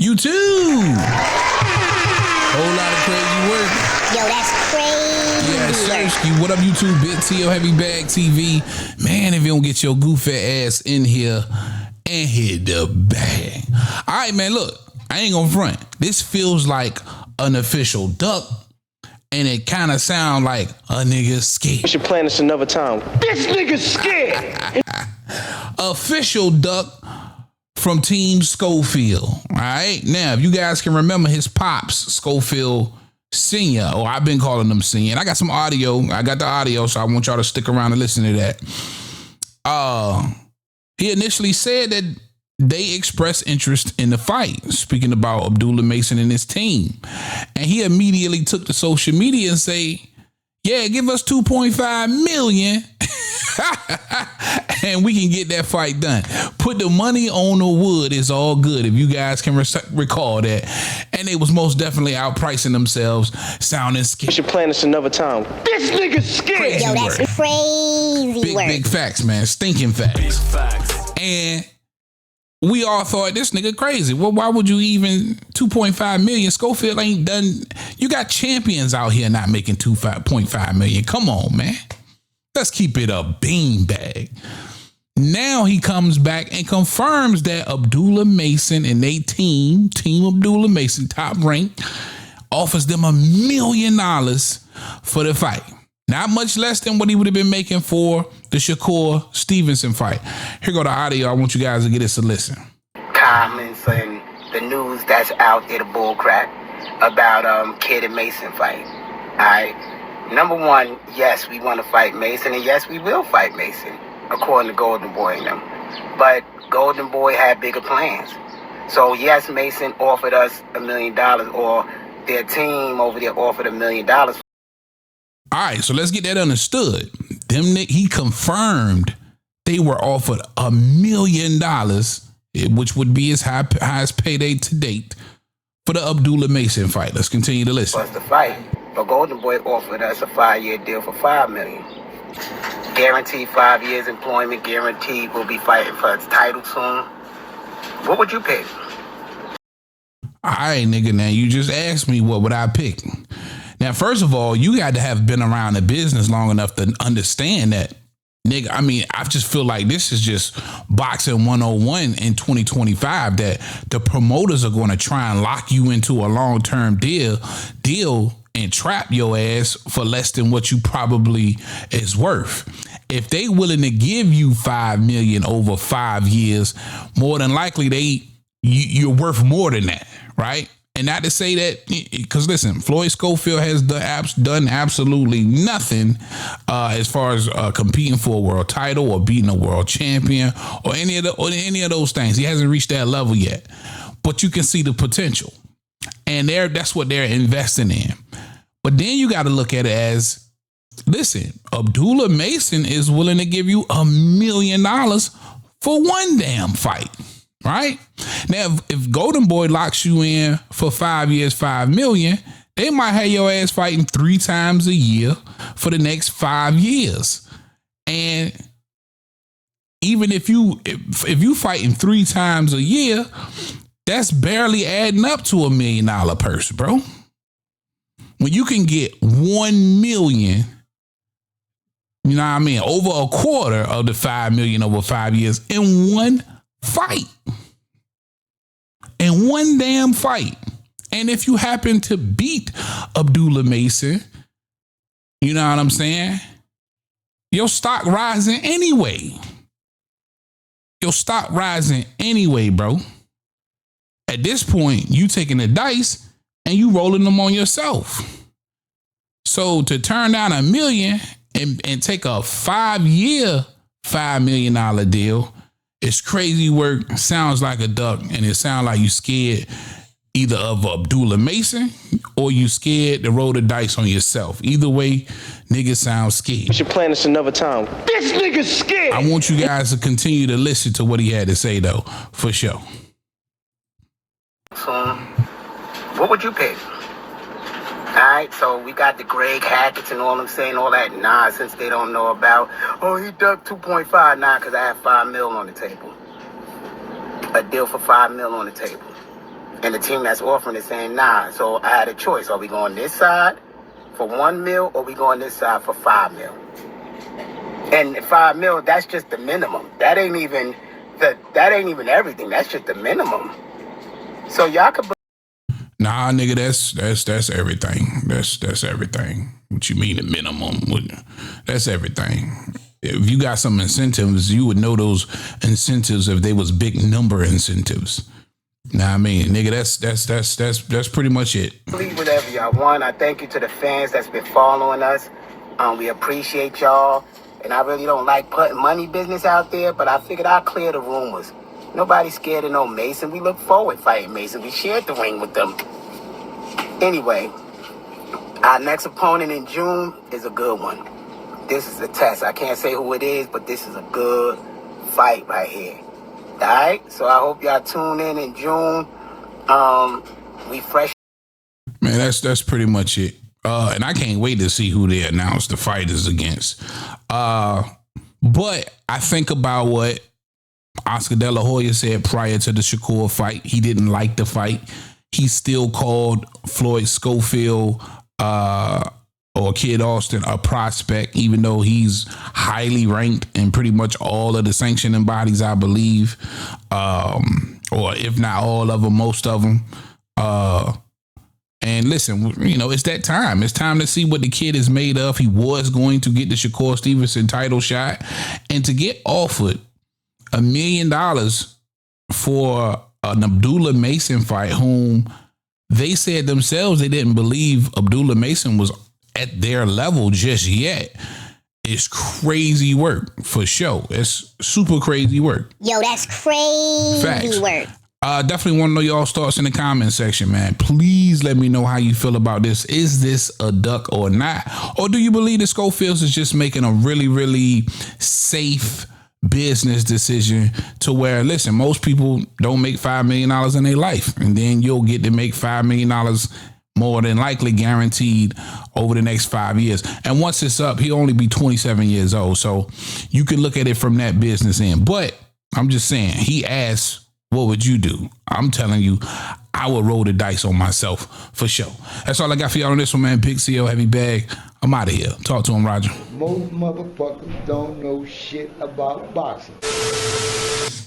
YouTube. Whole lot of crazy work. Yo, that's crazy. Yeah, Sersky. What up, YouTube? Big T.O. Heavy Bag TV. Man, if you don't get your goofy ass in here and hit the bag. All right, man, look. I ain't gonna front. This feels like an official duck, and it kind of sound like a nigga scared. We should plan this another time. This nigga's scared. Official duck from Team Schofield. All right. Now, if you guys can remember his pops, Schofield Senior, or I've been calling him Senior. And I got some audio. I got the audio, so I want y'all to stick around and listen to that. He initially said that they expressed interest in the fight, speaking about Abdullah Mason and his team. And he immediately took to social media and say, yeah, give us 2.5 million and we can get that fight done. Put the money on the wood. It's all good, if you guys can recall that. And they was most definitely outpricing themselves, sounding scared. We should plan this another time. This nigga's scared. Yo, that's crazy work. Big facts, man. Stinking facts. Big facts. And we all thought this nigga crazy. Well, why would you even 2.5 million? Schofield ain't done. You got champions out here not making 2.5 million. Come on, man. Let's keep it a beanbag. Now he comes back and confirms that Abdullah Mason and they team Abdullah Mason, top rank, offers them $1 million for the fight. Not much less than what he would have been making for the Shakur Stevenson fight. Here go the audio. I want you guys to get this a listen. Comments and the news that's out there, the bull crap about Kid and Mason fight. All right. Number one, yes, we want to fight Mason, and yes, we will fight Mason, according to Golden Boy and them. But Golden Boy had bigger plans. So yes, Mason offered us $1 million, or their team over there offered $1 million. All right, so let's get that understood. He confirmed they were offered $1 million, which would be his highest payday to date for the Abdullah Mason fight. Let's continue to listen. Was the fight, but Golden Boy offered us a 5-year deal for $5 million. Guaranteed 5 years employment, guaranteed we'll be fighting for its title soon. What would you pick? All right, nigga, now you just asked me what would I pick. Now, first of all, you got to have been around the business long enough to understand that, nigga. I mean, I just feel like this is just boxing 101 in 2025, that the promoters are going to try and lock you into a long-term deal and trap your ass for less than what you probably is worth. If they willing to give you $5 million over 5 years, more than likely you're worth more than that, right? And not to say that, because listen, Floyd Schofield has done absolutely nothing as far as competing for a world title or beating a world champion or any of those things. He hasn't reached that level yet, but you can see the potential, and that's what they're investing in. But then you got to look at it as, listen, Abdullah Mason is willing to give you $1 million for one damn fight. Right now, if Golden Boy locks you in for 5 years, $5 million, they might have your ass fighting 3 times a year for the next 5 years. And even if you fighting 3 times a year, that's barely adding up to $1 million person, bro. When you can get 1 million, you know what I mean, over a quarter of the 5 million over 5 years in one fight. In one damn fight. And if you happen to beat Abdullah Mason, you know what I'm saying? Your stock rising anyway. Your stock rising anyway, bro. At this point, you taking the dice and you rolling them on yourself. So to turn down $1 million and take a 5-year $5 million deal, it's crazy work, sounds like a duck, and it sounds like you scared either of Abdullah Mason or you scared to roll the dice on yourself. Either way, niggas sound scared. We should plan this another time. This nigga's scared. I want you guys to continue to listen to what he had to say, though, for sure. So, what would you pick? All right, so we got the Greg Hackett's and all them saying all that nonsense they don't know about. Oh, he ducked 2.5 now, because I have $5 million on the table. A deal for $5 million on the table. And the team that's offering is saying, nah. So I had a choice. Are we going this side for 1 mil or we going this side for 5 mil? And 5 mil, that's just the minimum. That ain't even everything. That's just the minimum. So y'all could. Nah, nigga, that's everything. That's everything. What you mean the minimum? That's everything. If you got some incentives, you would know those incentives if they was big number incentives. Nah, I mean, nigga, that's pretty much it. Believe whatever y'all want. I thank you to the fans that's been following us. We appreciate y'all. And I really don't like putting money business out there, but I figured I'll clear the rumors. Nobody's scared of no Mason. We look forward fighting Mason. We shared the ring with them. Anyway, our next opponent in June is a good one. This is a test. I can't say who it is, but this is a good fight right here. All right? So I hope y'all tune in June. We fresh. Man, that's pretty much it. And I can't wait to see who they announce the fighters against. But I think about what Oscar De La Hoya said prior to the Shakur fight. He didn't like the fight. He still called Floyd Schofield or Kid Austin a prospect, even though he's highly ranked in pretty much all of the sanctioning bodies, I believe. Or if not all of them, most of them. And listen, you know, it's that time. It's time to see what the kid is made of. He was going to get the Shakur Stevenson title shot, and to get offered $1 million for an Abdullah Mason fight, whom they said themselves they didn't believe Abdullah Mason was at their level just yet. It's crazy work for sure. It's super crazy work. Yo, that's crazy Facts. work. Definitely want to know y'all's thoughts in the comment section, man. Please let me know how you feel about this. Is this a duck or not? Or do you believe that Schofield is just making a really, really safe business decision to where, listen, most people don't make $5 million in their life, and then you'll get to make $5 million more than likely guaranteed over the next 5 years. And once it's up, he'll only be 27 years old. So you can look at it from that business end. But I'm just saying, he asked, what would you do? I'm telling you, I would roll the dice on myself for sure. That's all I got for y'all on this one, man. Big CO, heavy bag. I'm out of here. Talk to him, Roger. Most motherfuckers don't know shit about boxing.